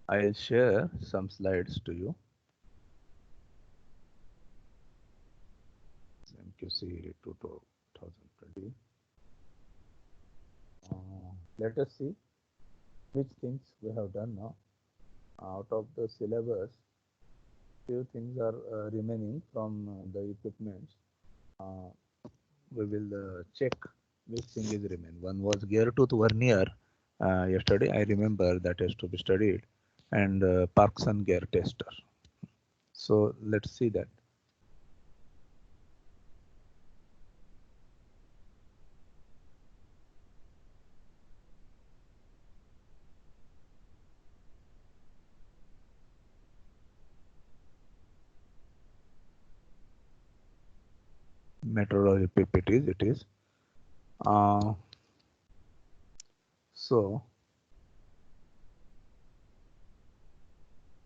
I'll share some slides to you. MQC 2020. Let us see which things we have done now. Out of the syllabus, few things are remaining from the equipments. Uh, we will check which thing is remain. One was gear tooth vernier. Yesterday I remember that has to be studied, and Parkinson gear tester. So let's see that. Metrology PPTs it is. So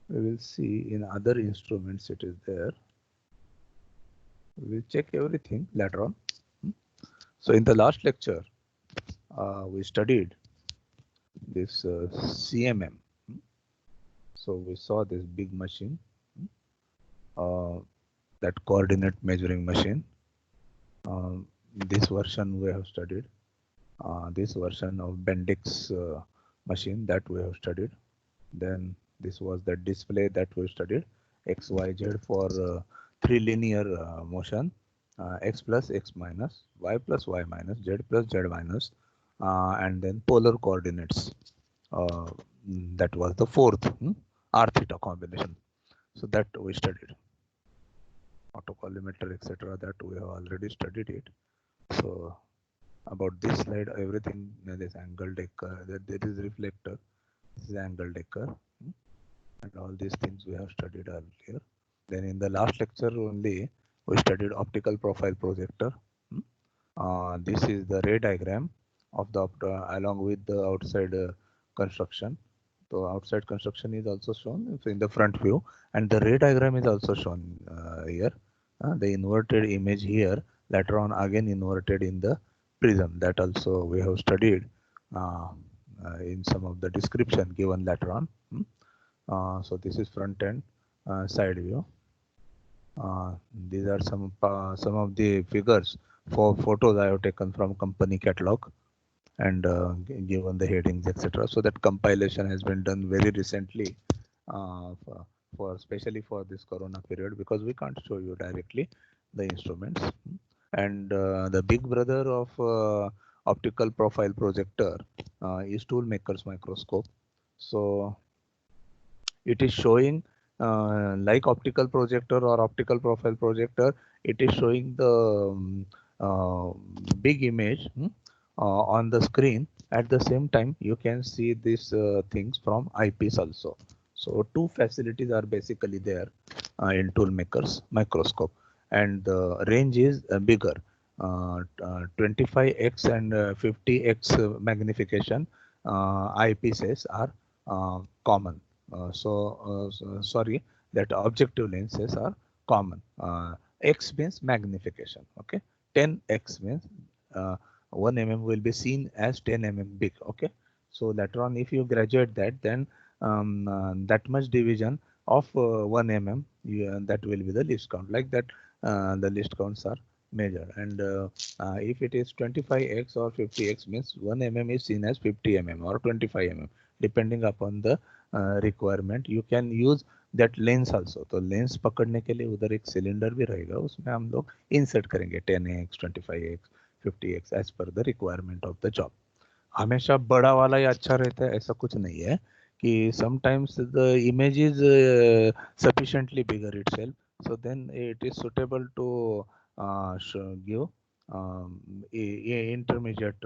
we will see in other instruments it is there. We will check everything later on. So in the last lecture, we studied this CMM. So we saw this big machine, that coordinate measuring machine. This version we have studied. This version of Bendix machine that we have studied. Then this was the display that we studied, X, Y, Z for 3 linear motion, X plus X minus, Y plus Y minus, Z plus Z minus, and then polar coordinates. That was the fourth R theta combination. So that we studied. Autocollimator, etc. That we have already studied it. So about this slide, everything, this angle decker, there is reflector, this is angle decker, and all these things we have studied earlier. Then in the last lecture only, we studied optical profile projector. This is the ray diagram of the along with the outside construction. So outside construction is also shown in the front view, and the ray diagram is also shown here. The inverted image here, later on again inverted in the prism. That also we have studied in some of the description given later on. So this is front end, side view. These are some of the figures for photos I have taken from company catalog, and given the headings, etc. So that compilation has been done very recently, for especially for this corona period, because we can't show you directly the instruments. And the big brother of optical profile projector is Toolmaker's microscope. So it is showing like optical projector or optical profile projector, it is showing the uh, big image on the screen. At the same time, you can see these things from eyepiece also. So two facilities are basically there in Toolmaker's microscope, and the range is bigger. 25x and 50x magnification eyepieces are common. Sorry, that objective lenses are common. X means magnification. Okay, 10x means 1 mm will be seen as 10 mm big. Okay, so later on, if you graduate that, then that much division of 1 mm, that will be the least count. Like that, the least counts are measured. And if it is 25x or 50x, means 1 mm is seen as 50 mm or 25 mm, depending upon the requirement. You can use that lens also. तो lens पकड़ने के लिए उधर एक cylinder भी रहेगा, उसमें हम लोग इंसर्ट करेंगे 10x 25x 50x as per the requirement of the job. हमेशा बड़ा वाला ही अच्छा रहता है ऐसा कुछ नहीं है, कि sometimes the image is sufficiently bigger itself, so then it is suitable to give intermediate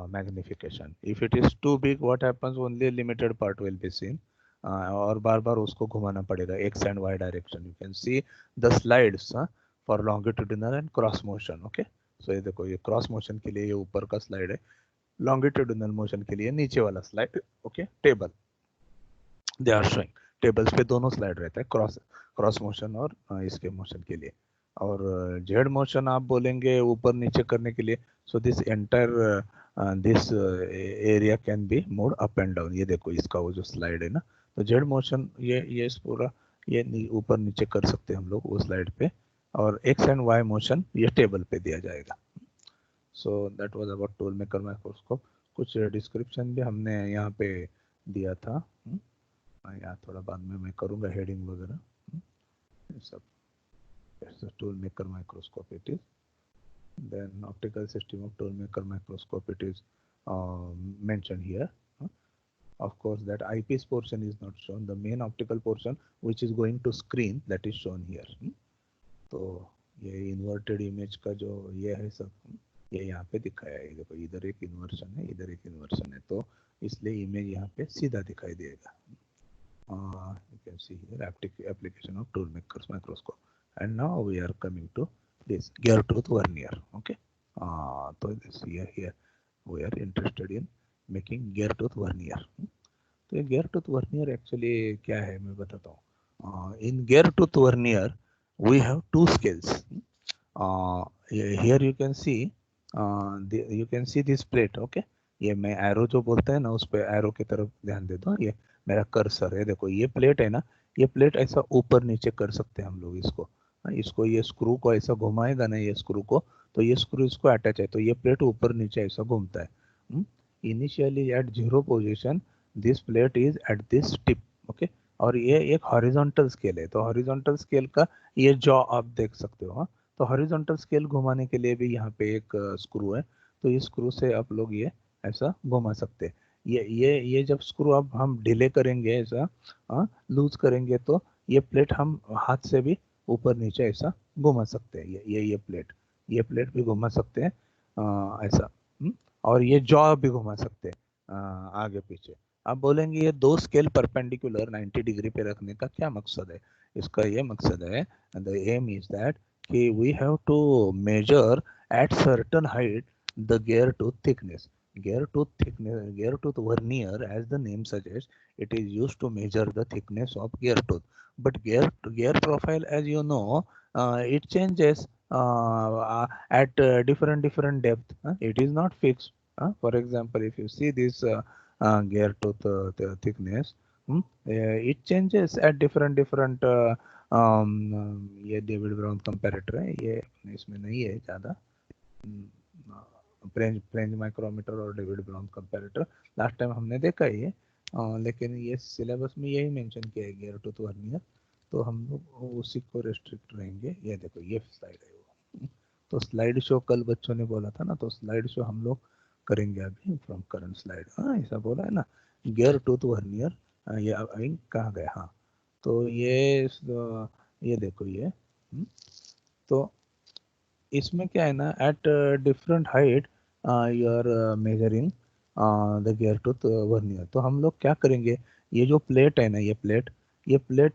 magnification. If it is too big, what happens, only a limited part will be seen, और बार बार उसको घुमाना पड़ेगा x and y direction. You can see the slides for longitudinal and cross motion. Okay, so ये देखो, ये cross motion के लिए ये ऊपर का स्लाइड है, लॉन्गिट्यूडिनल मोशन के लिए नीचे वाला slide. Okay, table they are showing. Tables पे दोनों स्लाइड रहता है, क्रॉस मोशन और इसके मोशन के लिए. और जेड मोशन आप बोलेंगे ऊपर नीचे करने के लिए. So this entire this area can be move up and down. ये देखो इसका वो जो स्लाइड है ना, तो जेड मोशन ये पूरा ये ऊपर नीचे कर सकते हैं हम लोग वो स्लाइड पे, और एक्स एंड वाई मोशन ये टेबल पे दिया जाएगा। So that was about tool maker microscope. कुछ डिस्क्रिप्शन भी हमने यहाँ पे दिया था, यहाँ थोड़ा बाद में मैं करूँगा हेडिंग वगैरह, सब tool maker microscope it is. Then optical system of toolmaker microscope, it is mentioned here. Of course, that eyepiece portion is not shown. The main optical portion which is going to screen, that is shown here. तो ये inverted image का जो ये है सब ये यहाँ पे दिखाया है। देखो इधर एक इन्वर्शन है, इधर एक इन्वर्शन है, तो इसलिए इमेज यहाँ पे सीधा दिखाई देगा। You can see here application of toolmaker's microscope. And now we are coming to this gear tooth vernier. Okay, so this here we are interested in making gear tooth vernier. तो ये gear tooth vernier actually क्या है मैं बताता हूँ। In gear tooth vernier we have two scales. Here you can see you can see this plate. Okay, ये मैं arrow जो बोलता है ना उस पे एरो की तरफ ध्यान दे दो। ये मेरा कर्सर है, देखो ये प्लेट है ना, ये प्लेट ऐसा ऊपर नीचे कर सकते हैं हम लोग इसको। इसको ये स्क्रू को ऐसा घुमाएगा ना, ये स्क्रू को, तो ये स्क्रू इसको अटैच है, तो ये प्लेट ऊपर नीचे ऐसा घूमता है। Initially at 0 position this plate is at this tip. Okay, और ये एक हॉरिजॉन्टल स्केल है, तो हॉरिजॉन्टल स्केल का ये जॉ आप देख सकते हो। तो हॉरिजॉन्टल स्केल घुमाने के लिए भी यहाँ पे एक स्क्रू है, तो इस स्क्रू से आप लोग ये ऐसा घुमा सकते हैं। ये जब स्क्रू अब हम ढीले करेंगे ऐसा लूज करेंगे, तो ये प्लेट हम हाथ से भी ऊपर नीचे ऐसा घुमा सकते हैं। ये प्लेट भी घुमा सकते हैं ऐसा। और ये जॉ भी घुमा सकते हैं आगे पीछे। आप बोलेंगे ये दो स्केल परपेंडिकुलर 90 डिग्री पे रखने का क्या मकसद है? इसका ये मकसद है, द एम इज दैट कि we have to measure at certain height the gear tooth thickness. Gear tooth vernier, as the name suggests, it is used to measure the thickness of gear tooth. But gear profile, as you know, it changes at different depth. It is not fixed. For example, if you see this gear tooth the thickness, it changes at different ये David brown comparator है, ये इसमें नहीं है ज़्यादा। French micrometer और David brown comparator last time हमने देखा ये, लेकिन ये सिलेबस में यही मेंशन किया है गियर टूथ वर्नियर, तो हम लोग उसी को रेस्ट्रिक्ट रहेंगे। ये देखो ये स्लाइड है वो, तो स्लाइड शो कल बच्चों ने बोला था ना, तो स्लाइड शो हम लोग करेंगे अभी फ्रॉम करंट स्लाइड। हाँ ऐसा बोला है ना, गियर टूथ वर्नियर, ये अभी कहाँ गया? हाँ, तो ये देखो ये, तो इसमें क्या है ना, at different height you are measuring the gear tooth vernier. तो हम लोग क्या करेंगे, ये जो प्लेट है ना, ये प्लेट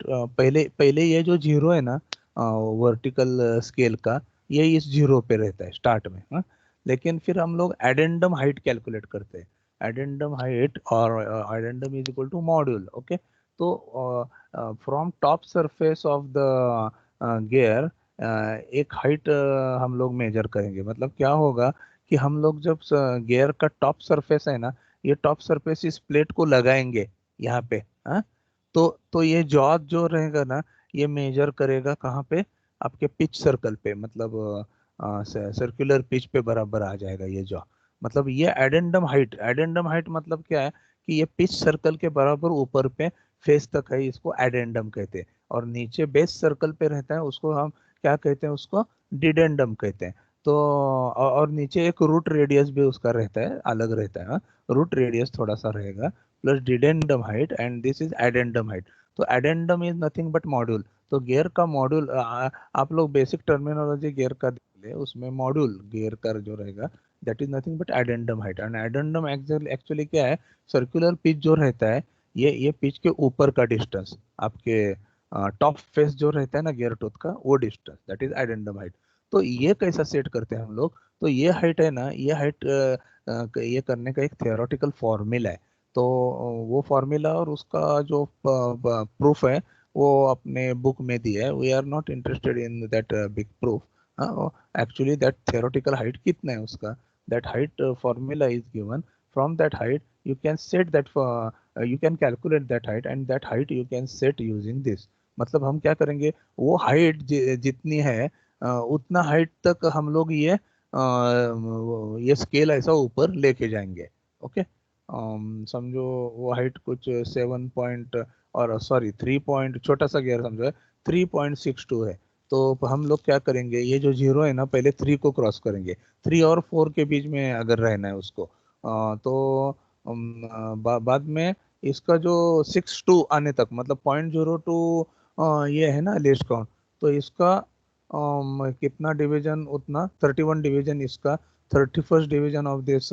पहले ये जो जीरो है ना वर्टिकल स्केल का, ये इस जीरो पे रहता है स्टार्ट में। लेकिन फिर हम लोग एडेंडम हाइट कैलकुलेट करते हैं। एडेंडम हाइट और addendum is equal to module. Okay, तो from top surface of the gear एक हाइट हम लोग मेजर करेंगे। मतलब क्या होगा कि हम लोग जब गियर का टॉप सरफेस है ना, ये टॉप सरफेस इस प्लेट को लगाएंगे यहाँ पे, तो ये जॉ जो रहेगा ना, ये मेजर करेगा कहाँ पे? आपके पिच सर्कल पे, मतलब सर्कुलर पिच पे बराबर आ जाएगा ये जॉ। मतलब ये एडेंडम हाइट मतलब क्या है कि ये पिच सर्कल के बराबर ऊपर पे फेस तक है, इसको एडेंडम कहते हैं। और नीचे बेस सर्कल पे रहता है, उसको हम क्या कहते हैं? उसको डिडेंडम कहते हैं। तो और नीचे एक रूट रेडियस भी उसका रहता है, अलग रहता है। रूट रेडियस थोड़ा सा रहेगा plus dedendum height, and this is addendum height. तो addendum is nothing but module. तो गियर का मॉड्यूल, आप लोग बेसिक टर्मिनोलॉजी गियर का देख ले, उसमें मॉड्यूल गियर का जो रहेगा that is nothing but addendum height. And addendum actually क्या है? सर्कुलर पिच जो रहता है, ये पिच के ऊपर का डिस्टेंस, आपके टॉप फेस जो रहता है ना गियर टूथ का, वो distance that is addendum height. तो ये कैसा सेट करते हैं हम लोग? तो ये हाइट है ना, ये हाइट ये करने का एक थियोरेटिकल फॉर्मूला है। तो वो फॉर्मूला और उसका जो प्रूफ है वो अपने बुक में दिया है। We are not interested in that big proof. Actually that theoretical height कितना है उसका, that height formula is given from that height you can set that for you can calculate that height, and that height you can set using this. मतलब हम क्या करेंगे, वो height जितनी है उतना हाइट तक हम लोग ये स्केल ऐसा ऊपर लेके जाएंगे। ओके, समझो वो हाइट कुछ 7 पॉइंट और सॉरी 3 पॉइंट, छोटा सा गियर समझो 3.62 है। तो हम लोग क्या करेंगे, ये जो जीरो है ना पहले 3 को क्रॉस करेंगे, 3 और 4 के बीच में अगर रहना है उसको तो बाद में इसका जो 6.2 आने तक मतलब 0.02 ये है ना लेस्ट काउंट, तो इसका कितना डिवीजन, उतना 31 डिवीजन इसका 31st division of this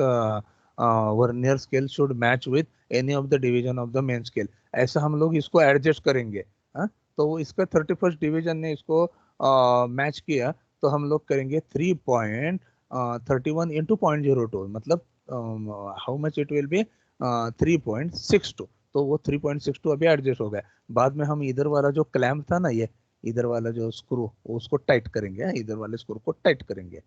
vernier scale should match with any of the division of the main scale. ऐसा हम लोग इसको एडजस्ट करेंगे। तो वो इसका 31st डिवीजन ने इसको मैच किया तो हम लोग करेंगे 3.31 इंटू 0.02 मतलब how much it will be 3.62। तो वो 3.62 अभी एडजस्ट हो गया। बाद में हम इधर वाला जो क्लैम्प था ना, ये इधर वाला जो स्क्रू उसको टाइट करेंगे, इधर वाले स्क्रू को टाइट करेंगे।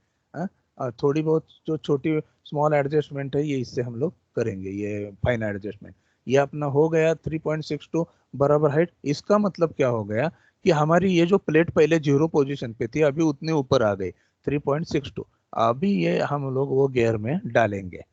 थोड़ी बहुत जो छोटी स्मॉल एडजस्टमेंट है ये इससे हम लोग करेंगे, ये फाइन एडजस्टमेंट। ये अपना हो गया 3.62 बराबर हाइट। इसका मतलब क्या हो गया कि हमारी ये जो प्लेट पहले 0 पोजीशन पे थी अभी उतने ऊपर आ गई 3.62। अभी ये हम लोग वो गियर में डालेंगे।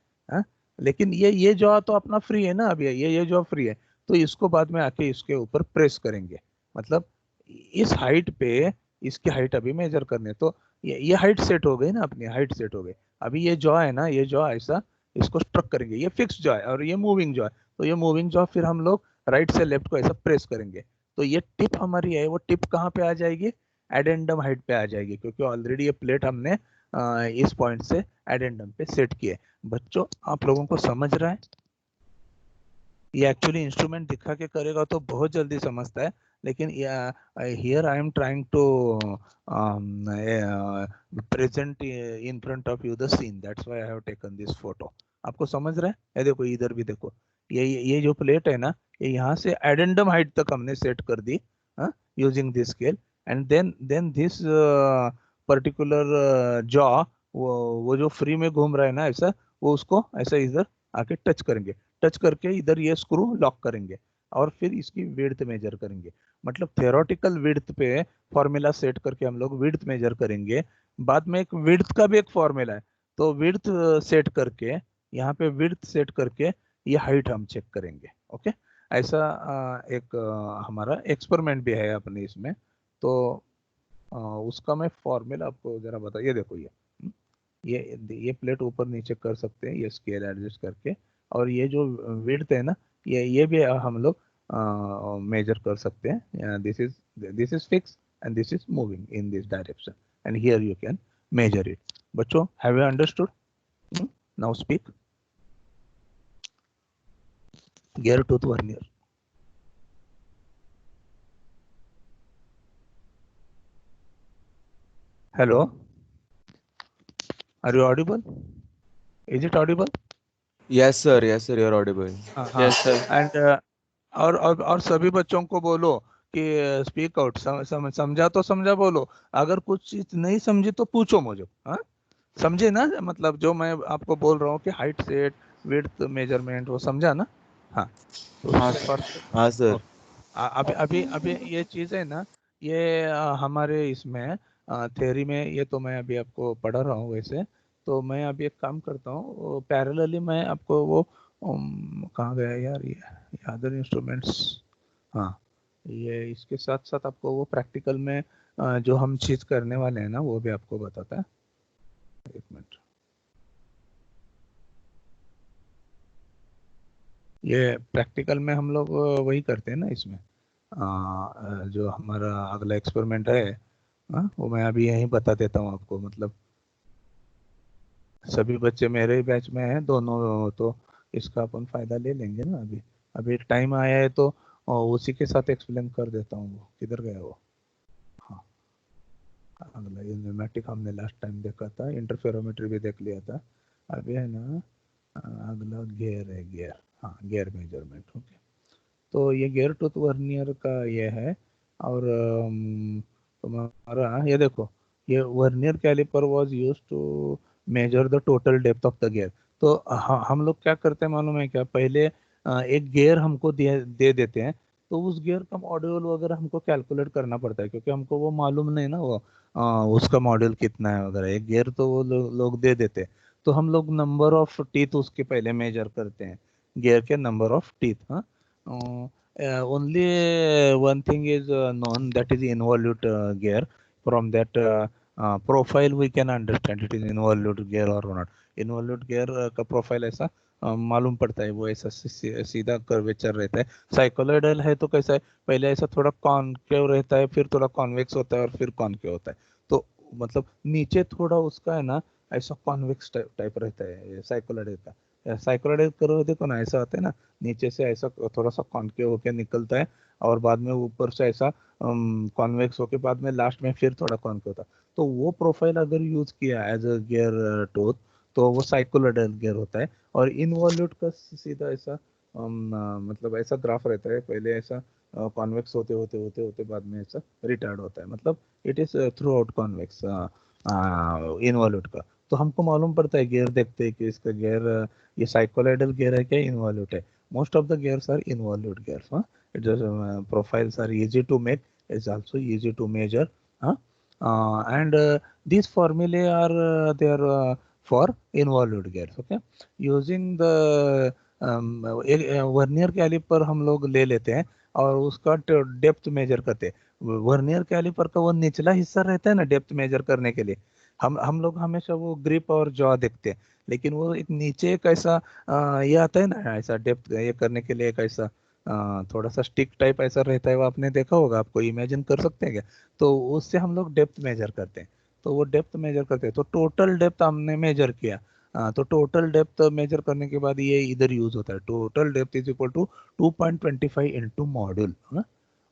लेकिन ये जो तो अपना फ्री है ना, अभी ये जो फ्री है, तो इसको बाद में आके इसके ऊपर प्रेस करेंगे। मतलब इस हाइट पे इसकी हाइट अभी मेजर करने, तो ये हाइट सेट हो गई ना, अपनी हाइट सेट हो गई। अभी ये जॉ है ना, ये जॉ ऐसा इसको स्ट्रक करेंगे, ये फिक्स जॉ है और ये मूविंग जॉ है। तो ये मूविंग जॉ फिर हम लोग राइट से लेफ्ट को ऐसा प्रेस करेंगे तो ये टिप हमारी है, वो टिप कहाँ पे आ जाएगी, एडेंडम हाइट पे आ जाएगी, क्योंकि ऑलरेडी ये प्लेट हमने इस पॉइंट से एडेंडम पे सेट किए। बच्चों आप लोगों को समझ रहा है? ये एक्चुअली इंस्ट्रूमेंट दिखा के करेगा तो बहुत जल्दी समझता है, लेकिन here I am trying to present in front of you the scene, that's why I have taken this photo. आपको समझ रहा है? ये देखो इधर भी देखो, ये जो प्लेट है ना, ये यहाँ से एडेंडम हाइट तक हमने सेट कर दी using this scale. And then this particular jaw, वो जो फ्री में घूम रहा है ना ऐसा, वो उसको ऐसा इधर आके टच करेंगे, टच करके इधर ये स्क्रू लॉक करेंगे और फिर इसकी विड्थ मेजर करेंगे। मतलब थ्योरेटिकल विड्थ पे फॉर्मूला सेट करके हम लोग विड्थ मेजर करेंगे। बाद में एक विड्थ का भी एक फॉर्मूला है, तो विड्थ सेट करके यहाँ पे विड्थ सेट करके ये हाइट हम चेक करेंगे। ओके, ऐसा एक हमारा एक्सपेरिमेंट भी है अपने इसमें। तो उसका मैं फॉर्मूला आपको जरा बता, ये देखो ये प्लेट ऊपर नीचे कर सकते हैं ये स्केल एडजस्ट करके, और ये जो विड्थ है ना, ये भी हम लोग मेजर कर सकते हैं। This is fix and this is moving in this direction and here you can measure it. बच्चों have you understood? Now speak. Gear tooth vernier. Hello, are you audible? Is it audible? Yes sir, you're audible. हाँ हाँ। Yes, sir. And और सभी बच्चों को बोलो कि speak out, समझा तो समझा बोलो, अगर कुछ चीज नहीं समझी तो पूछो मुझे। हाँ, समझे ना? मतलब जो मैं आपको बोल रहा हूँ कि हाइट सेट विड्थ मेजरमेंट, वो समझा ना? हाँ, तो हाँ, उसमें sir. परफेक्ट। हाँ सर। ओके, अभी अभी अभी ये चीज है ना, ये हमारे इसमें थ्योरी में ये तो मैं अभी आपको पढ़ा रहा हूँ वैसे। तो मैं अभी एक काम करता हूँ, पैरेलली मैं आपको वो कहाँ गया यार ये अदर इंस्ट्रूमेंट्स। हाँ, ये इसके साथ साथ आपको वो प्रैक्टिकल में जो हम चीज करने वाले हैं ना वो भी आपको बताता है। एक मिनट, ये प्रैक्टिकल में हम लोग वही करते हैं ना इसमें। जो हमारा अगला एक्सपेरिमेंट है वो मैं अभी यहीं बता देता हूँ आपको। मतलब सभी बच्चे मेरे ही बैच में हैं दोनों, तो इसका अपन फायदा ले लेंगे ना। अभी अभी टाइम आया है तो उसी के साथ एक्सप्लेन कर देता हूँ। वो किधर गया वो? हाँ, अगला ये न्यूमेटिक हमने लास्ट टाइम देखा था, इंटरफेरोमेट्री भी देख लिया था। अभी है ना अगला गियर है, गियर। हाँ, गियर मेजरमेंट। ओके, तो ये गियर टूथ वर्नियर का ये है। और तुम्हारा ये देखो, ये vernier caliper was used to measure the total depth of the gear. तो हम लोग क्या करते हैं मालूम है क्या, पहले एक गियर हमको दे देते हैं, तो उस गियर का मॉड्यूल वगैरह हमको कैलकुलेट करना पड़ता है, क्योंकि हमको वो मालूम नहीं ना वो उसका मॉड्यूल कितना है वगैरह। एक गियर तो वो लोग दे देते हैं, तो हम लोग नंबर ऑफ टीथ उसके पहले मेजर करते हैं, गियर के नंबर ऑफ टीथ। हाँ, only one thing is known, that is involute gear. From that profile we can understand it is involute gear or not. Involute gear का profile ऐसा मालूम पड़ता है, वो ऐसा सीधा कर्वेचर रहता है। साइक्लोइडल है तो कैसा है, पहले ऐसा थोड़ा कॉनकेव रहता है, फिर थोड़ा कॉन्वेक्स होता है, और फिर कॉनकेव होता है। तो मतलब नीचे थोड़ा उसका है ना ऐसा कॉन्वेक्स टाइप रहता है साइक्लोइडल का। साइक्लोइडल करो देखो ना, ऐसा होता है ना, नीचे से ऐसा थोड़ा सा कॉनकेव होकर निकलता है, और बाद में ऊपर से ऐसा कॉन्वेक्स होके बाद में लास्ट में फिर थोड़ा कॉनकेव होता है। तो वो प्रोफाइल अगर यूज किया एज अ गियर टूथ, तो वो साइक्लोइडल गियर होता है। और इनवॉल्यूट का सीधा ऐसा मतलब ऐसा ग्राफ रहता है, पहले ऐसा कॉन्वेक्स होते होते होते होते बाद में ऐसा रिटार्ड होता है, मतलब it is through out convex involute का। तो हमको मालूम पड़ता है, गियर देखते हैं कि इसका गियर ये साइक्लोइडल गियर है क्या इनवॉल्यूट है। Most of the gears are involute gears. It profiles are easy to make, is also easy to measure. huh? And these formulae are there for involute gears. Okay, using the vernier caliper हम लोग ले लेते हैं, और उसका depth major करते हैं। Vernier caliper का वो निचला हिस्सा रहता है ना डेप्थ मेजर करने के लिए, हम लोग हमेशा वो ग्रिप और जॉ देखते हैं, लेकिन वो एक नीचे एक ऐसा ये आता है ना, ऐसा डेप्थ ये करने के लिए एक ऐसा थोड़ा सा स्टिक टाइप ऐसा रहता है, वो आपने देखा होगा, आपको इमेजिन कर सकते हैं क्या। तो उससे हम लोग डेप्थ मेजर करते हैं। तो वो डेप्थ मेजर करते हैं, तो टोटल डेप्थ हमने मेजर किया। तो टोटल डेप्थ मेजर करने के बाद ये इधर यूज होता है, total depth is equal to 2.25 into module.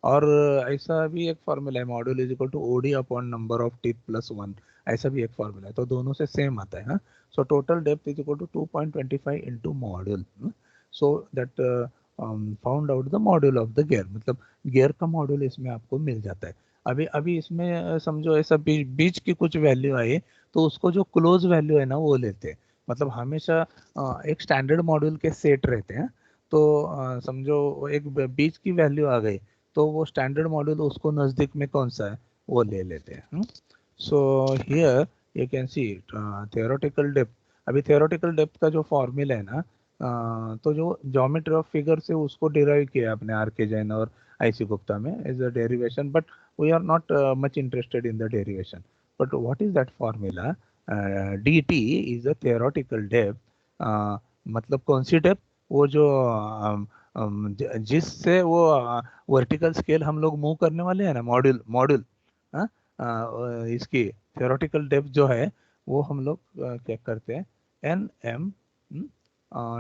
और ऐसा भी एक फॉर्मूला है, module is equal to OD upon number of teeth plus one, ऐसा भी एक फॉर्मूला है, तो दोनों से सेम आता है। So total depth is equal to 2.25 into module. So that found out the module of the gear, मतलब गियर का मॉड्यूल इसमें आपको मिल जाता है। अभी अभी इसमें समझो ऐसा बीच की कुछ वैल्यू आई, तो उसको जो क्लोज वैल्यू है ना वो लेते हैं। मतलब हमेशा एक स्टैंडर्ड मॉड्यूल के सेट रहते हैं, तो समझो एक बीच की वैल्यू आ गई, तो वो स्टैंडर्ड मॉड्यूल उसको नज़दीक में कौन सा है वो ले लेते हैं। So here you can see theoretical depth. अभी थियोरेटिकल डेप्थ का जो फॉर्मूला है ना, तो जो ज्योमेट्री ऑफ फिगर से उसको डिराइव किया आपने आर के जैन और आईसी गुप्ता में as a derivation, but we are not much interested in the derivation. But what is that formula, D T is a theoretical depth. मतलब कौन सी डेप्थ, वो जो जिससे वो वर्टिकल स्केल हम लोग मूव करने वाले हैं ना, मॉड्यूल मॉड्यूल इसकी थियोरेटिकल डेप्थ जो है, वो हम लोग क्या करते हैं, N M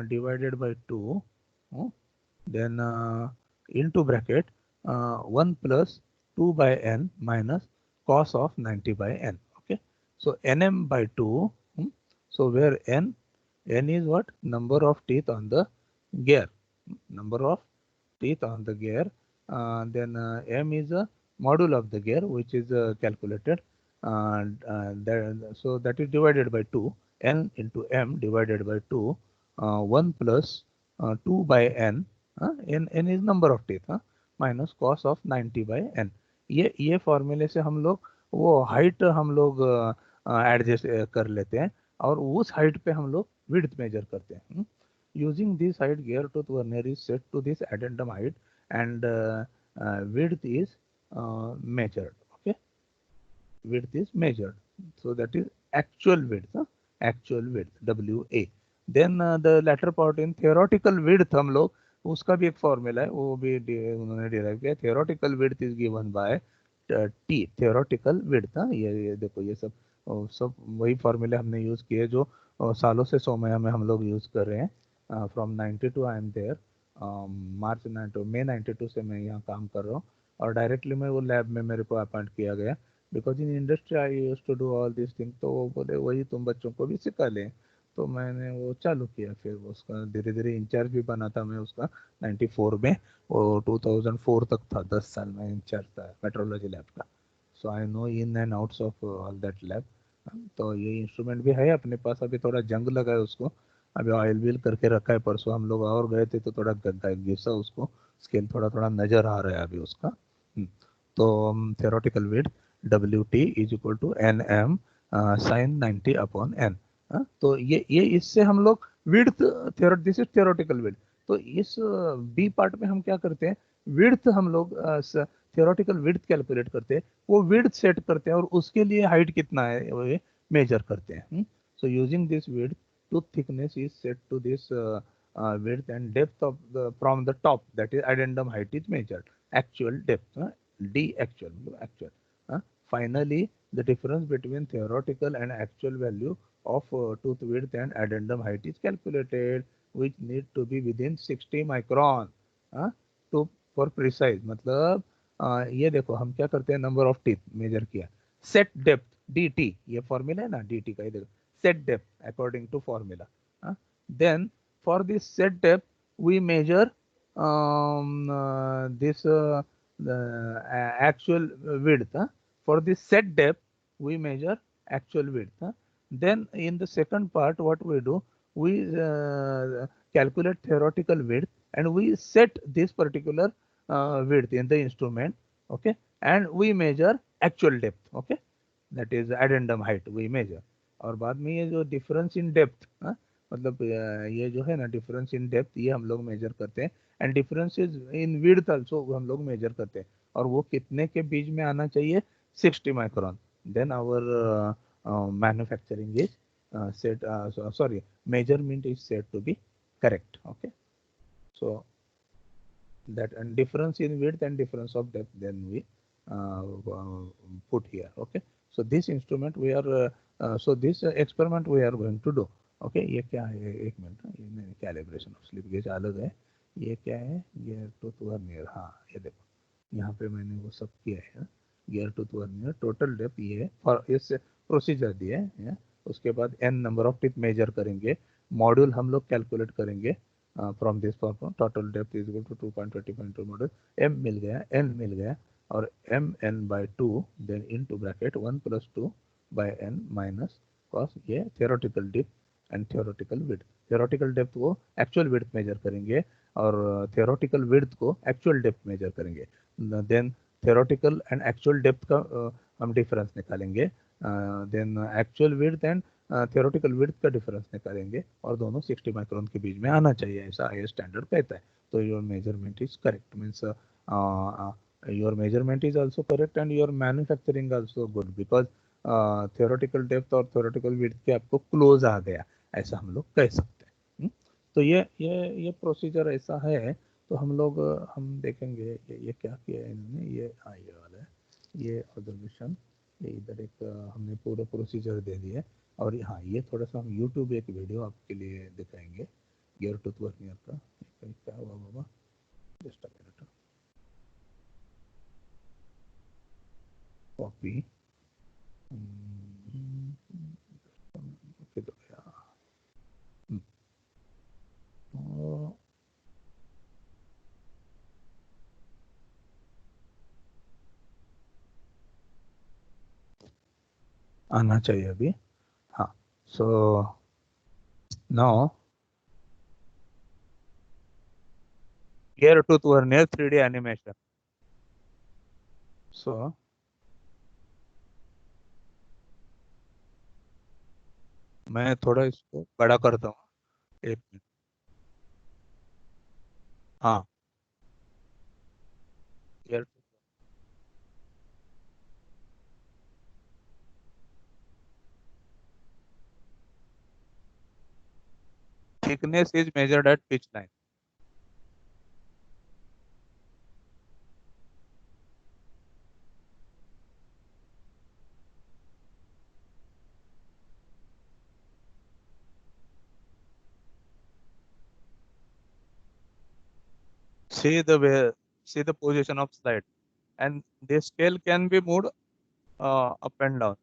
divided by 2, then into bracket 1 plus 2 by n minus cos of 90 by n. Okay, so nm by 2. So where n is what, number of teeth on the gear, number of teeth on the gear. Then m is a module of the gear, which is calculated. So that is divided by 2, n into m divided by 2, 1 plus 2 by n, n is number of teeth, minus cos of 90 by n. ये फॉर्मूले से हम लोग वो height हम लोग adjust कर लेते हैं, और उस हाइट पे हम लोग विड्थ मेजर करते हैं। Using this height, gear tooth vernier is set to this addendum height, and width is measured. Okay, width is measured. So that is actual width, actual width WA. Then the latter part in theoretical width हम लोग उसका भी एक formula है, वो भी उन्होंने derive किया। theoretical width is given by T, theoretical width। ये देखो ये सब वही फॉर्मूले हमने यूज किए जो सालों से सोमया में हम लोग यूज कर रहे हैं। फ्रॉम 92 आई एम देयर, मार्च 92 मई 92 से मैं यहाँ काम कर रहा हूँ, और डायरेक्टली मैं वो लैब में मेरे को अपॉइंट किया गया, because in industry I used to do all this thing. तो वो बोले वही तुम बच्चों को भी सिखा लें, तो मैंने वो चालू किया। फिर उसका धीरे धीरे इंचार्ज भी बना था मैं उसका 94 में, और 2004 तक था, 10 साल में इंचार्ज था मेट्रोलॉजी लैब का। So I know in and outs of all that lab. तो ये इंस्ट्रूमेंट भी है अपने पास, अभी थोड़ा जंग लगा है उसको, अभी ऑयल व्हील करके रखा है, परसों हम लोग और गए थे तो थोड़ा घिसा उसको, स्केल थोड़ा थोड़ा नजर आ रहा है अभी उसका। तो theoretical width WT is equal to NM sin 90 upon N। तो ये इससे हम लोग width, this is theoretical width। तो इस बी पार्ट में हम क्या करते हैं, विड्थ हम लोग theoretical width कैलकुलेट करते हैं, वो विड्थ सेट करते हैं और उसके लिए हाइट कितना है वो मेजर करते हैं। So using this width, to thickness is set to this width and depth of from the top, that is addendum height is measured, actual depth, d actual. Finally the difference between theoretical and actual value of tooth width and addendum height is calculated, which need to be within 60 micron to for precise। मतलब ये देखो हम क्या करते हैं, number of teeth major किया, set depth dt, ये formula है ना dt का, ये देखो set depth according to formula. Then for this set depth we measure this the actual width. For this set depth we measure actual width. Then in the second part what we do, we calculate theoretical width and we set this particular width in the instrument, okay, and we measure actual depth, okay, that is addendum height we measure। और बाद में ये जो difference in depth, मतलब ये जो है ना डिफरेंस इन डेप्थ, ये हम लोग मेजर करते हैं, and differences in width also हम लोग मेजर करते हैं, और वो कितने के बीच में आना चाहिए, 60 micron. Then our manufacturing is set, sorry, measurement is said to be correct, okay। So that and difference in width and difference of depth then we put here, okay। So this instrument we are so this experiment we are going to do, okay। ये क्या है, एक minute, ये calibration of slip gauge अलग है, ये क्या है, गियर टूथ वर्नियर, हाँ ये देखो यहाँ पे मैंने वो सब किया है, gear tooth vernier total depth ये है, और इस प्रोसीजर दिए है, उसके बाद n number of tip measure करेंगे, मॉड्यूल हम लोग कैलकुलेट करेंगे from this form, total depth is equal to 2.20.2 model, m मिल गया, n मिल गया, और m n by 2 then into bracket 1 + 2 by n minus cos, ये theoretical depth and theoretical width. Theoretical depth को एक्चुअल विड्थ मेजर करेंगे और theoretical width को एक्चुअल डेप्थ मेजर करेंगे, then theoretical and actual depth का हम डिफरेंस निकालेंगे, then actual width and theoretical width का डिफरेंस निकालेंगे, और दोनों 60 माइक्रोन के बीच में आना चाहिए, ऐसा आई स्टैंडर्ड कहता है। तो your measurement is correct, means your measurement is also correct and your manufacturing also good, because theoretical depth और थियोरेटिकल विड्थ के आपको क्लोज आ गया, ऐसा हम लोग कह सकते हैं। तो ये प्रोसीजर ऐसा है। तो हम लोग हम देखेंगे ये क्या किया है इन्होंने, ये वाला है, ये ऑब्जर्वेशन, ये इधर एक हमने पूरा प्रोसीजर दे दिया है, और हाँ ये थोड़ा सा हम यूट्यूब एक वीडियो आपके लिए दिखाएंगे गियर टूथ वर्नियर का, क्या हुआ बाबा, जस्ट अ मिनट, कॉपी, किधर गया, तो आना चाहिए अभी, हाँ। So now gear tooth vernier 3D animation. So मैं थोड़ा इसको बड़ा करता हूँ, एक मिनट, हाँ gear thickness is measured at pitch line। See the way, see the position of slide, and this scale can be moved up and down,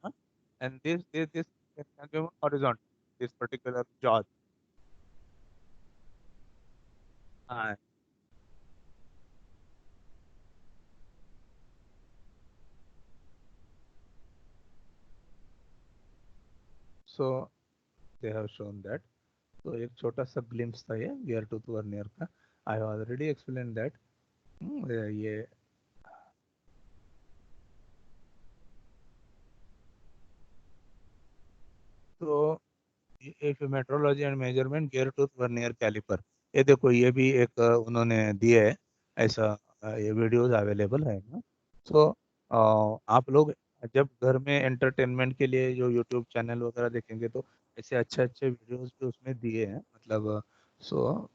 and this can be moved horizontal, this particular jaw, uh, so they have shown that तो एक छोटा सा glimpse था ये gear tooth vernier का. I already explain that. ये तो एक metrology and measurement gear tooth vernier caliper. ये देखो ये भी एक उन्होंने दिया है ऐसा. ये वीडियोस अवेलेबल है ना. सो आप लोग जब घर में एंटरटेनमेंट के लिए जो यूट्यूब चैनल वगैरह देखेंगे तो ऐसे अच्छे अच्छे वीडियोस भी उसमें दिए हैं मतलब. सो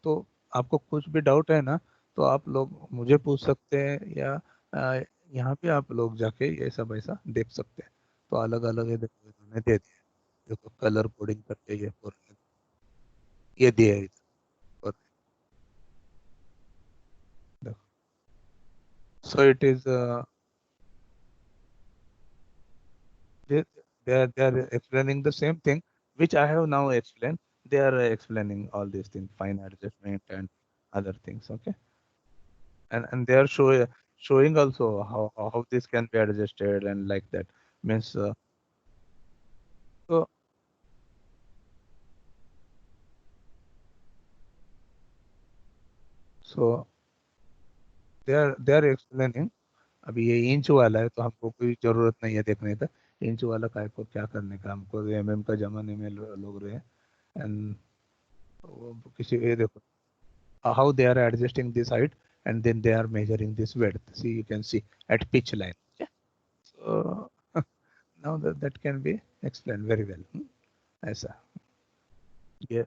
तो आपको कुछ भी डाउट है ना तो आप लोग मुझे पूछ सकते हैं या यहाँ पे आप लोग जाके ये सब ऐसा देख सकते हैं. तो अलग अलग ये देखो इन्होंने दे दिए. देखो कलर कोडिंग करके ये ये दिए है इधर. और देखो so it is they, they are explaining the same thing which I have now explained. They are explaining all these things, fine adjustment and other things. Okay, and they are showing also how this can be adjusted and like that means. So so they are explaining. अभी ये inch वाला है तो हमको कोई जरूरत नहीं है देखने का. इंच वाला काय को क्या करने का हमको एमएम का जमाने में लोग रहे. एंड किसी ये देखो how they are adjusting this height and then they are measuring this width. See, you can see at pitch line. Okay. So now that can be explained very well. ऐसा. Yeah.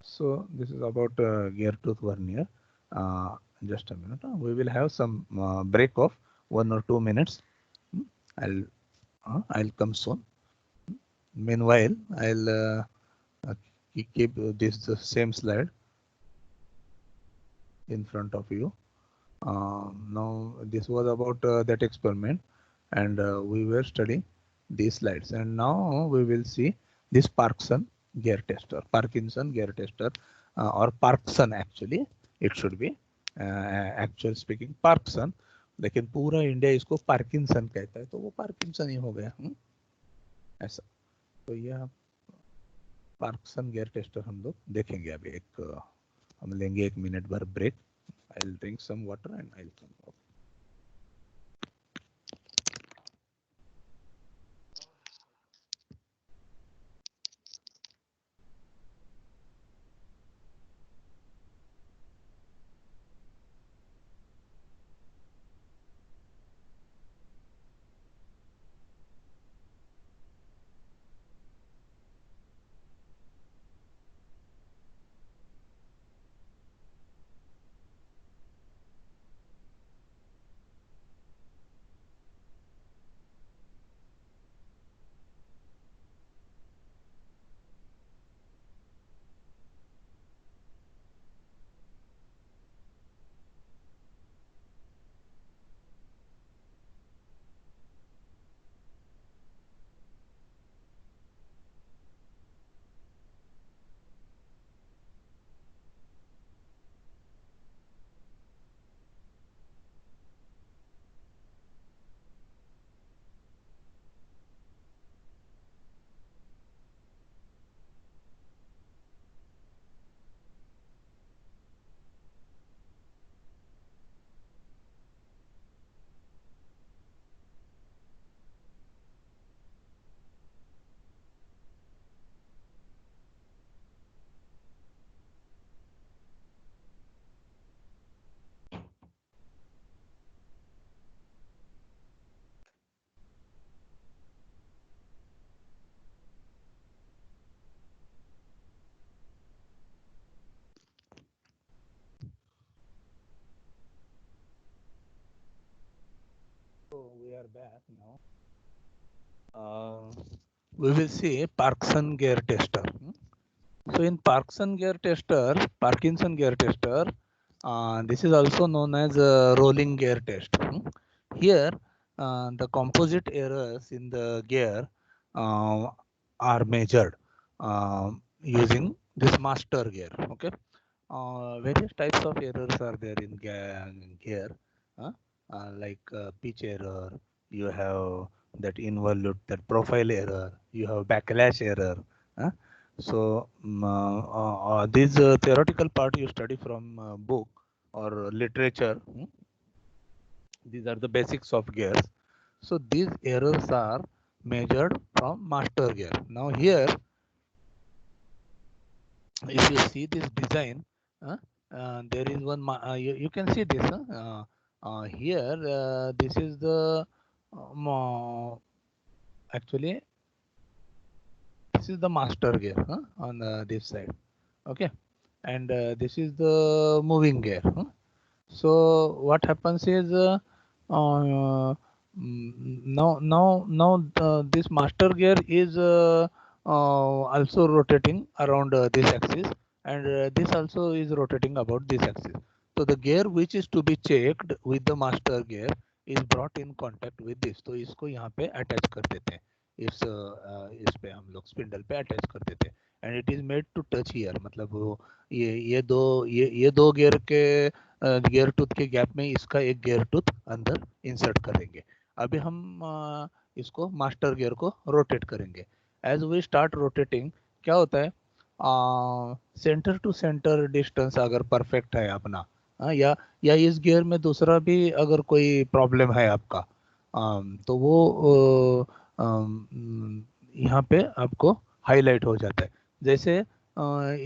So this is about gear tooth vernier. Just a minute. We will have some break of 1 or 2 minutes. Hmm. I'll come soon. Meanwhile, I'll uh, keep this the same slide in front of you. Now this was about that experiment and we were studying these slides and now we will see this Parkinson gear tester or Parkinson actually it should be actual speaking Parkinson. लेकिन पूरा India इसको Parkinson कहता है तो वो Parkinson ही हो गया. ऐसा. तो यह पार्किंसन गियर टेस्टर हम लोग देखेंगे अभी एक हम लेंगे 1 मिनट भर break. I'll drink some water and I'll come back. So we are back now. We will see Parkinson gear tester. So in Parkinson gear tester, this is also known as a rolling gear test. Here, the composite errors in the gear uh, are measured using this master gear. Okay, various types of errors are there in gear. Uh, like pitch error, you have that involute, that profile error, you have backlash error. Huh? So these theoretical part you study from book or literature. These are the basics of gears. So these errors are measured from master gear. Now here, if you see this design, there is one, you can see this. Here, this is the, actually, this is the master gear on this side. Okay. And this is the moving gear. So what happens is, now this master gear is also rotating around this axis, and this also is rotating about this axis. So the gear which is to be checked with the master gear is brought in contact with this. तो इसको यहाँ पे attach कर देते हैं, इस पे हम लोग स्पिंडल पे अटैच कर देते हैं, and it is made to touch here, मतलब वो ये दो गियर के गियर टूथ के गैप में इसका एक गियर टूथ अंदर इंसर्ट करेंगे. अभी हम इसको मास्टर गियर को रोटेट करेंगे. एज वी स्टार्ट रोटेटिंग, क्या होता है, सेंटर टू सेंटर डिस्टेंस अगर परफेक्ट है अपना, या इस गियर में दूसरा भी अगर कोई प्रॉब्लम है आपका, तो वो यहाँ पे आपको हाईलाइट हो जाता है. जैसे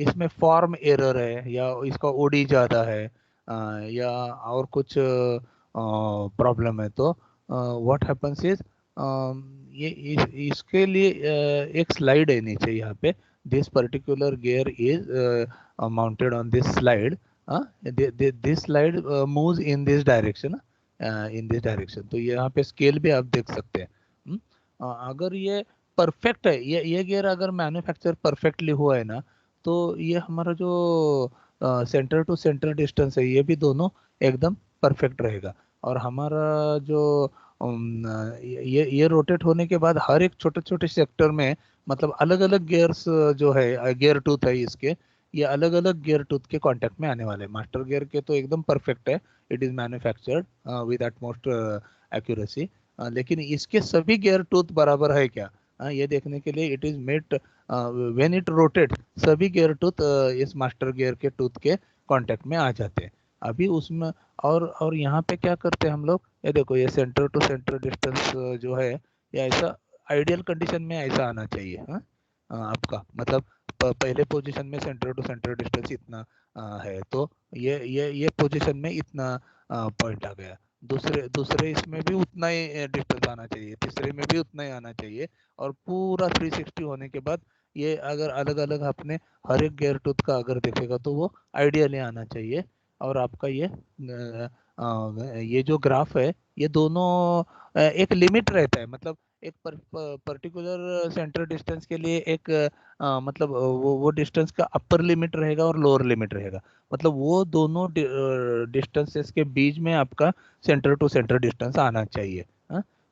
इसमें फॉर्म एरर है, या इसका ओडी ज़्यादा है, या और कुछ प्रॉब्लम है, तो व्हाट हैपन्स इज, ये इसके लिए एक स्लाइड है नीचे यहाँ पे. This particular gear is mounted on this slide. This slide moves in this direction, तो यहाँ पे स्केल भी आप देख सकते हैं. अगर ये परफेक्ट है, ये गियर अगर मैन्युफैक्चर परफेक्टली हुआ है ना, तो ये हमारा जो सेंटर टू सेंटर डिस्टेंस है, ये भी दोनों एकदम परफेक्ट रहेगा. और हमारा जो ये रोटेट होने के बाद हर एक छोटे छोटे सेक्टर में, मतलब अलग अलग गियर्स जो है, गियर टूथ है इसके, ये अलग अलग गियर टूथ के कांटेक्ट में आने वाले हैं. मास्टर गियर के तो एकदम परफेक्ट है, it is manufactured with utmost accuracy. लेकिन इसके सभी गियर टूथ बराबर है क्या, ये देखने के लिए it is made, when it rotate, सभी गियर टूथ इस मास्टर गियर के टूथ के कांटेक्ट में आ जाते हैं. अभी उसमें और यहाँ पे क्या करते हैं हम लोग, ये देखो, ये सेंटर टू सेंटर डिस्टेंस जो है, ये ऐसा आइडियल कंडीशन में ऐसा आना चाहिए. आपका मतलब पहले पोजीशन में सेंटर टू सेंटर डिस्टेंस इतना है, तो ये पोजीशन में इतना पॉइंट आ गया. दूसरे दूसरे इसमें भी उतना ही डिस्टेंस आना चाहिए, तीसरे में भी उतना ही आना चाहिए, और पूरा 360 होने के बाद ये अगर अलग अलग आपने हर एक गियर टूथ का अगर देखेगा तो वो आइडियली आना चाहिए. और आपका ये जो ग्राफ है, ये दोनों एक लिमिट रहता है, मतलब एक पर्टिकुलर सेंटर डिस्टेंस के लिए एक मतलब वो डिस्टेंस का अपर लिमिट रहेगा और लोअर लिमिट रहेगा. मतलब वो दोनों डिस्टेंसेस के बीच में आपका सेंटर टू सेंटर डिस्टेंस आना चाहिए.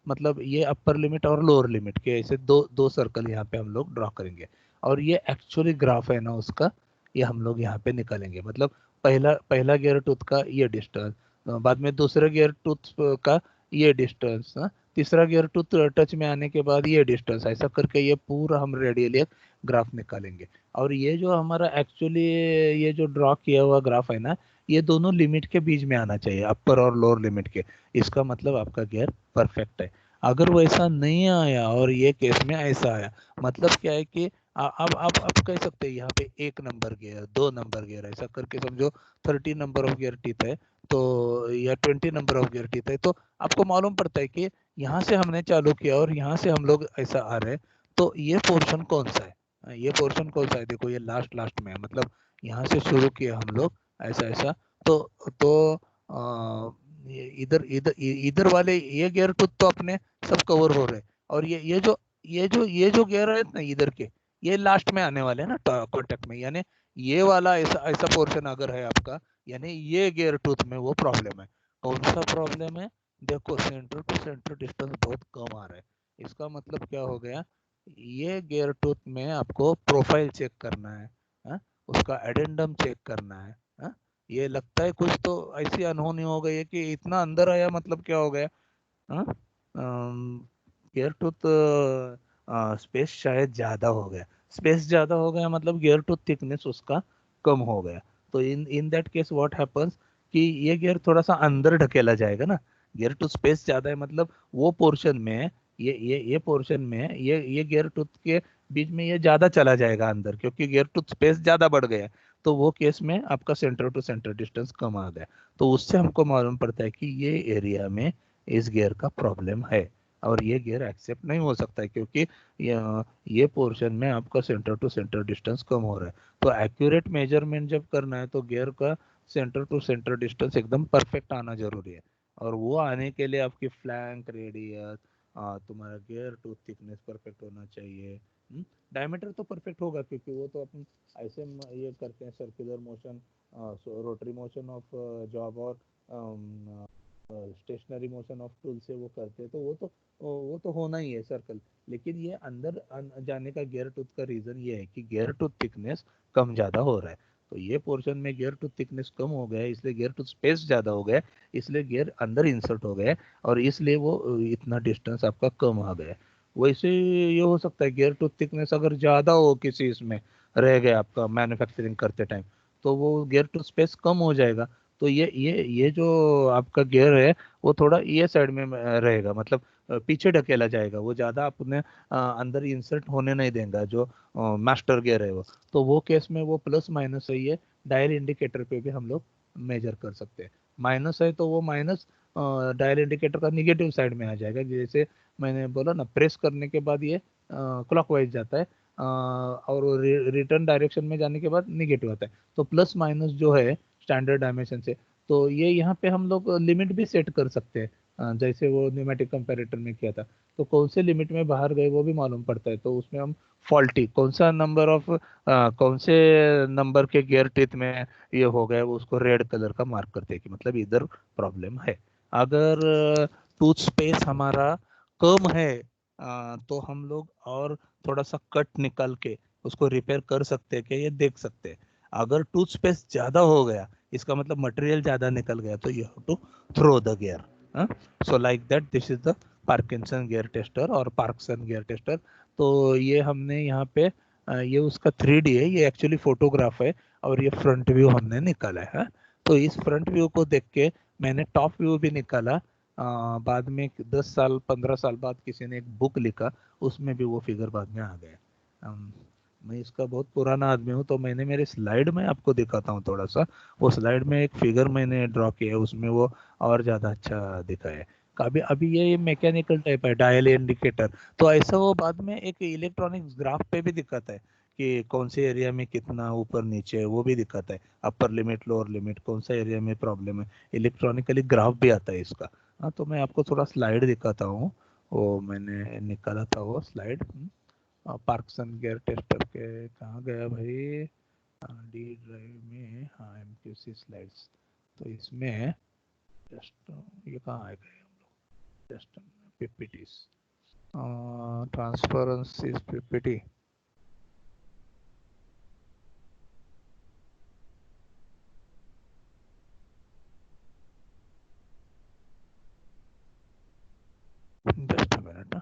मतलब ये अपर लिमिट और लोअर लिमिट के ऐसे दो दो सर्कल यहाँ पे हम लोग ड्रॉ करेंगे, और ये एक्चुअली ग्राफ है ना उसका, ये हम लोग यहाँ पे निकालेंगे. मतलब पहला पहला गियर टूथ का ये डिस्टेंस, बाद में दूसरे गियर टूथ का ये डिस्टेंस, तीसरा गियर टूथ टच में आने के बाद ये डिस्टेंस, ऐसा करके ये पूरा हम रेडियली एक ग्राफ निकालेंगे. और ये जो हमारा एक्चुअली ये जो ड्रॉ किया हुआ ग्राफ है ना, ये दोनों लिमिट के बीच में आना चाहिए, अपर और लोअर लिमिट के. इसका मतलब आपका गियर परफेक्ट है. अगर वैसा नहीं आया और ये केस में ऐसा आया, मतलब क्या है कि अब आप कह सकते हैं यहाँ पे 1 नंबर गियर, 2 नंबर गियर, ऐसा करके समझो 30 नंबर ऑफ गियर टीथ है, तो या 20 नंबर ऑफ गियर टीथ है, तो आपको मालूम पड़ता है कि यहाँ से हमने चालू किया और यहाँ से हम लोग ऐसा आ रहे हैं, तो ये पोर्शन कौन सा है, ये पोर्शन कौन सा है. देखो ये लास्ट लास्ट में है, मतलब यहाँ से शुरू किया हम लोग ऐसा ऐसा, तो इधर इधर इधर वाले ये गियर टूथ तो अपने सब कवर हो रहे हैं, और ये जो गियर है ना इधर के, ये लास्ट में आने वाले हैं ना कॉन्टेक्ट में, यानी ये वाला ऐसा ऐसा पोर्शन अगर है आपका, यानी ये गियर टूथ में वो प्रॉब्लम है. कौन सा प्रॉब्लम है, देखो सेंटर टू सेंटर डिस्टेंस बहुत कम आ रहा है. इसका मतलब क्या हो गया, ये गियर टूथ में आपको प्रोफाइल चेक करना है, उसका एडेंडम चेक करना है, ये लगता है कुछ तो ऐसी अनहोनी हो गई है कि इतना अंदर आया, मतलब क्या हो गया। हाँ, गियर टूथ स्पेस शायद ज्यादा हो गया। स्पेस ज्यादा हो गया मतलब गियर टूथ थिकनेस उसका कम हो गया। तो in in that case what happens कि ये गियर थोड़ा सा अंदर ढकेला जाएगा ना। गियर टूथ स्पेस ज्यादा है मतलब वो पोर्शन में, ये पोर्शन में ये गियर टूथ के बीच में ये ज्यादा चला जाएगा अंदर, क्योंकि गियर टूथ स्पेस ज्यादा बढ़ गया। तो वो केस में आपका सेंटर टू सेंटर डिस्टेंस कम आ गया। तो उससे हमको मालूम पड़ता है कि ये एरिया में इस गियर का प्रॉब्लम है, और ये गियर एक्सेप्ट नहीं हो सकता है, क्योंकि ये पोर्शन में आपका सेंटर टू सेंटर डिस्टेंस कम हो रहा है। तो एक्यूरेट मेजरमेंट जब करना है तो गियर का सेंटर टू सेंटर डिस्टेंस एकदम परफेक्ट आना जरूरी है। और वो आने के लिए आपकी फ्लैंक रेडियस, तुम्हारा गियर टू थिकनेस परफेक्ट होना चाहिए। डायमीटर तो परफेक्ट होगा, क्योंकि वो तो अपन ऐसे ये करते हैं circular motion, rotary motion of job, और स्टेशनरी मोशन ऑफ टूल से वो करते हैं, तो वो तो होना ही है सर्कल। लेकिन ये अंदर जाने का गियर टूथ का रीजन ये है कि गियर टूथ थिकनेस कम ज्यादा हो रहा है। तो ये पोर्शन में गियर टूथ थिकनेस कम हो गया है, इसलिए गियर टूथ स्पेस ज्यादा हो गया है, इसलिए गियर अंदर इंसर्ट हो गया है, और इसलिए वो इतना डिस्टेंस आपका कम आ गया है। वैसे ये हो सकता है गियर टूथ थिकनेस अगर ज्यादा हो किसी इसमें रह गया आपका मैन्युफैक्चरिंग करते टाइम, तो वो गियर टू स्पेस कम हो जाएगा। तो ये जो आपका गियर है वो थोड़ा ये साइड में रहेगा, मतलब पीछे ढकेला जाएगा, वो ज्यादा अपने अंदर इंसर्ट होने नहीं देगा, जो मास्टर गियर है वो। तो वो केस में वो प्लस माइनस है, ये डायल इंडिकेटर पे भी हम लोग मेजर कर सकते हैं। माइनस है तो वो माइनस डायल इंडिकेटर का निगेटिव साइड में आ जाएगा। जैसे मैंने बोला ना, प्रेस करने के बाद ये क्लॉकवाइज जाता है, और रिटर्न डायरेक्शन में जाने के बाद निगेटिव आता है। तो प्लस माइनस जो है स्टैंडर्ड डायमेंशन से, तो ये यहाँ पे हम लोग लिमिट भी सेट कर सकते हैं, जैसे वो न्यूमेटिक कंपैरेटर में किया था। तो कौन से लिमिट में बाहर गए वो भी मालूम पड़ता है, तो उसमें हम फॉल्टी कौन सा नंबर ऑफ कौन से नंबर के गियर टीथ में ये हो गए, वो उसको रेड कलर का मार्क करते हैं कि मतलब इधर प्रॉब्लम है। अगर टूथ स्पेस हमारा कम है, तो हम लोग और थोड़ा सा कट निकाल के उसको रिपेयर कर सकते हैं कि ये देख सकते हैं। अगर टूथ स्पेस ज्यादा हो गया, इसका मतलब मटेरियल ज्यादा निकल गया, तो you have to throw the gear. So like that this is the Parkinson gear tester और पार्कसन गियर टेस्टर। तो ये हमने यहाँ पे ये उसका 3D है, ये एक्चुअली फोटोग्राफ है, और ये फ्रंट व्यू हमने निकाला है। तो इस फ्रंट व्यू को देख के मैंने टॉप व्यू भी निकाला। बाद में 10 साल 15 साल बाद किसी ने एक बुक लिखा, उसमें भी वो फिगर बाद में आ गया। मैं इसका बहुत पुराना आदमी हूँ, तो मैंने मेरे स्लाइड में आपको दिखाता हूँ थोड़ा सा। वो स्लाइड में एक फिगर मैंने ड्रॉ किया है, उसमें वो और ज्यादा अच्छा दिखा है। अभी अभी ये मैकेनिकल टाइप है, डायल इंडिकेटर। तो ऐसा वो बाद में एक इलेक्ट्रॉनिक्स ग्राफ पे भी दिखाता है कि कौन से एरिया में कितना ऊपर नीचे है, वो भी दिखाता है। अपर लिमिट लोअर लिमिट कौन सा एरिया में प्रॉब्लम है, इलेक्ट्रॉनिकली ग्राफ भी आता है इसका। हाँ, तो मैं आपको थोड़ा स्लाइड दिखाता हूँ। वो मैंने निकाला था वो स्लाइड, पार्कसन गियर टेस्टर के। कहाँ गया भाई, डी ड्राइव में, हाँ MQC स्लाइड्स। तो इसमें जस्ट ये कहाँ आ गए हम लोग, just PPTs, transparency PPT। Just minute.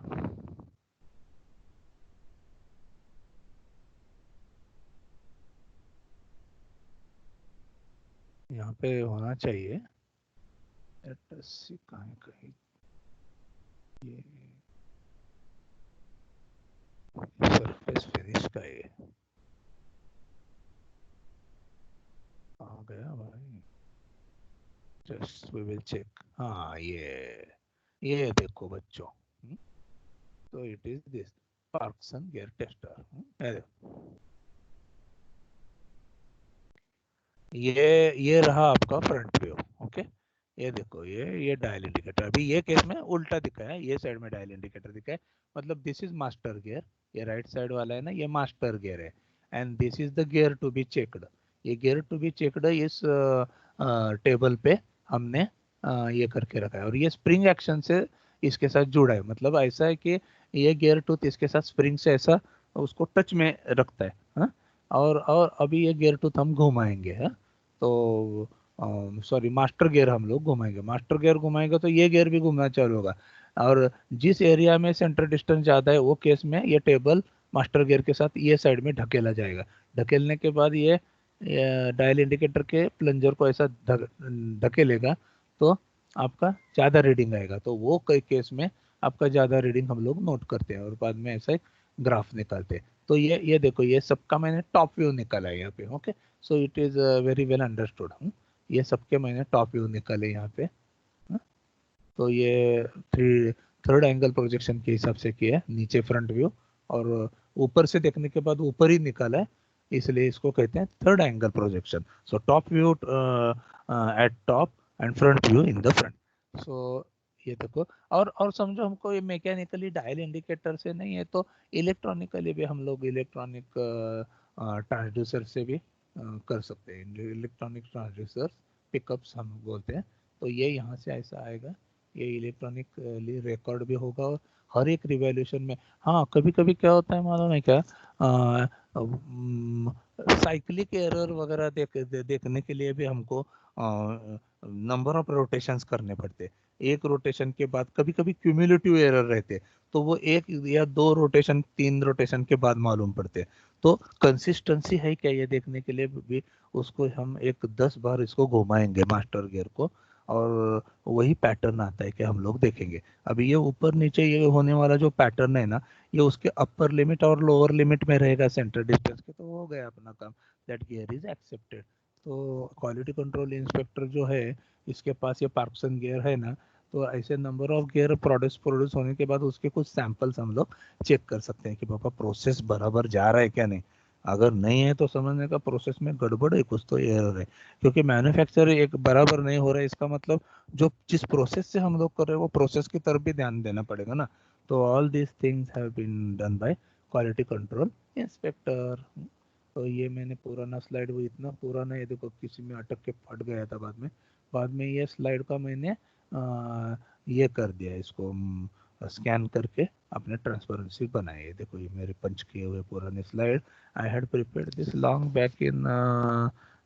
यहाँ पे होना चाहिए, कहाँ है कहीं, ये सरफेस फिनिश का ये आ गया भाई। Just we will check. हाँ, ये देखो बच्चों, तो it is this Parkinson gear tester. ये रहा आपका फ्रंट व्यू। ओके, ये देखो, ये डायल इंडिकेटर अभी ये केस में उल्टा दिखा है, ये साइड में डायल इंडिकेटर दिखा है। मतलब दिस इज मास्टर गियर, ये राइट साइड वाला है ना, ये मास्टर गियर है। And this is the gear to be checked. ये गियर टू बी चेक्ड इस टेबल पे हमने ये करके रखा है, और ये स्प्रिंग एक्शन से इसके साथ जुड़ा है। मतलब ऐसा है कि ये गियर टूथ इसके साथ स्प्रिंग से ऐसा उसको टच में रखता है। हाँ? और अभी ये गियर टूथ हम घुमाएंगे। हाँ? तो सॉरी मास्टर गियर हम लोग घुमाएंगे, मास्टर गियर घुमाएंगे तो ये गियर भी घूमना चालू होगा। और जिस एरिया में सेंटर डिस्टेंस ज़्यादा है वो केस में ये टेबल मास्टर गियर के साथ ये साइड में ढकेला जाएगा। ढकेलने के बाद ये डायल इंडिकेटर के प्लंजर को ऐसा ढकेलेगा तो आपका ज़्यादा रीडिंग आएगा। तो वो कई केस में आपका ज़्यादा रीडिंग हम लोग नोट करते हैं और बाद में ऐसा एक ग्राफ निकालते हैं। तो ये देखो ये सबका मैंने टॉप व्यू निकाला है यहाँ पे। Okay, so it is very well understood. ये सबके मैंने टॉप व्यू निकाले यहाँ पे। तो ये थर्ड एंगल प्रोजेक्शन के हिसाब से किया है, नीचे फ्रंट व्यू और ऊपर से देखने के बाद ऊपर ही निकाला है, इसलिए इसको कहते हैं third angle projection. So top view at top and front view in the front. So ये देखो, और समझो हमको ये मैकेनिकली डायल इंडिकेटर से नहीं है तो इलेक्ट्रॉनिकली भी हम लोग इलेक्ट्रॉनिक ट्रांसड्यूसर से भी कर सकते हैं। इलेक्ट्रॉनिक ट्रांसड्यूसर पिकअप्स हम बोलते हैं। तो ये यहाँ से ऐसा आएगा, ये इलेक्ट्रॉनिकली रिकॉर्ड भी होगा और हर एक रिवॉल्यूशन में। हाँ, कभी कभी क्या होता है मालूम है क्या, साइक्लिक एरर वगैरह देखने के लिए भी हमको नंबर ऑफ रोटेशंस करने पड़ते हैं। एक रोटेशन के बाद कभी कभी क्यूमुलेटिव एरर रहते हैं, तो वो एक या दो रोटेशन, तीन रोटेशन के बाद मालूम पड़ते हैं। तो कंसिस्टेंसी है क्या ये देखने के लिए भी उसको हम एक 10 बार इसको घुमाएंगे मास्टर गियर को, और वही पैटर्न आता है कि हम लोग देखेंगे। अभी ये ऊपर नीचे ये होने वाला जो पैटर्न है ना, ये उसके अपर लिमिट और लोअर लिमिट में रहेगा सेंटर डिस्टेंस के, तो हो गया अपना काम, दैट गियर इज एक्सेप्टेड। तो क्वालिटी कंट्रोल इंस्पेक्टर जो है, इसके पास ये पार्किंसन गियर है ना, तो ऐसे नंबर ऑफ गियर प्रोड्यूस होने के बाद उसके कुछ सैंपल्स हम लोग चेक कर सकते हैं कि पापा प्रोसेस बराबर जा रहा है क्या नहीं। अगर नहीं है तो समझने का प्रोसेस में गड़बड़ है, कुछ तो एरर है, क्योंकि मैन्युफैक्चर एक बराबर नहीं हो रहा है, इसका मतलब जो जिस प्रोसेस से हम लोग कर रहे हैं वो प्रोसेस की तरफ भी ध्यान देना पड़ेगा ना। तो all these things have been done by quality control inspector. तो ये मैंने पुराना स्लाइड, वो इतना पुराना है देखो, किसी में अटक के फट गया था बाद में ये स्लाइड का मैंने ये कर दिया, इसको स्कैन करके अपने ट्रांसपेरेंसी बनाई है। देखो ये मेरे पंच किए हुए पुराने slide. I had prepared this long back in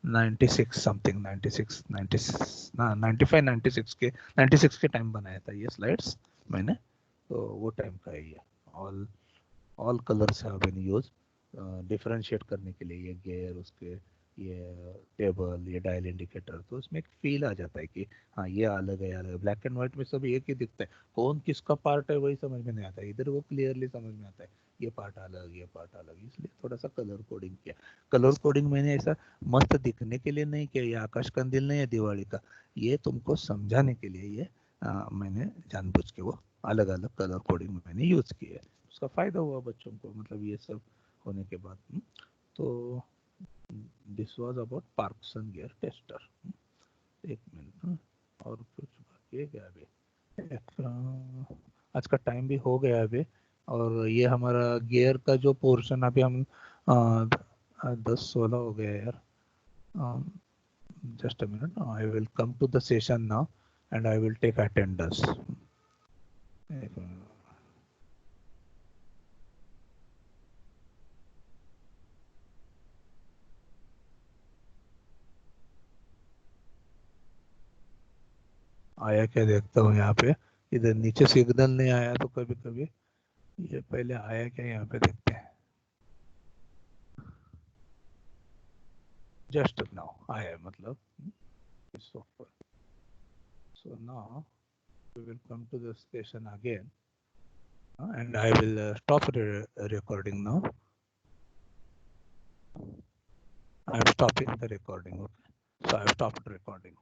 96 something, 96 96 ना 95 96 के 96 के टाइम बनाया था ये स्लाइड्स मैंने। तो वो टाइम का है ये। All colours have been used differentiate करने के लिए, ये गियर, उसके ये टेबल, ये डायल इंडिकेटर, तो उसमें एक फील आ जाता है कि हाँ ये अलग है, अलग है। ब्लैक एंड व्हाइट में सब एक ही दिखता है, कौन किसका पार्ट है वही समझ में नहीं आता है। इधर वो क्लियरली समझ में आता है, ये पार्ट अलग, ये पार्ट अलग, इसलिए थोड़ा सा कलर कोडिंग किया। कलर कोडिंग मैंने ऐसा मस्त दिखने के लिए नहीं किया, ये आकाश कंदील नहीं है दिवाली का, ये तुमको समझाने के लिए ये मैंने जानबूझ के वो अलग अलग कलर कोडिंग में मैंने यूज किया है। उसका फायदा हुआ बच्चों को, मतलब ये सब होने के बाद। तो this was about Parkinson gear tester. एक मिनट, और कुछ बाकी है क्या अभी? आज का टाइम भी हो गया अभी, और ये हमारा गियर का जो पोर्शन अभी हम 10-16 हो गया यार। Just a minute, I will come to the session now and I will take attendance. आया क्या देखता हूँ यहाँ पे, इधर नीचे सिग्नल नहीं आया तो कभी कभी ये पहले आया क्या यहाँ पे देखते हैं। जस्ट नाउ आया, मतलब software. So now we will come to the station again, and I will stop recording now. I am stopping the recording. Okay, so I have stopped recording.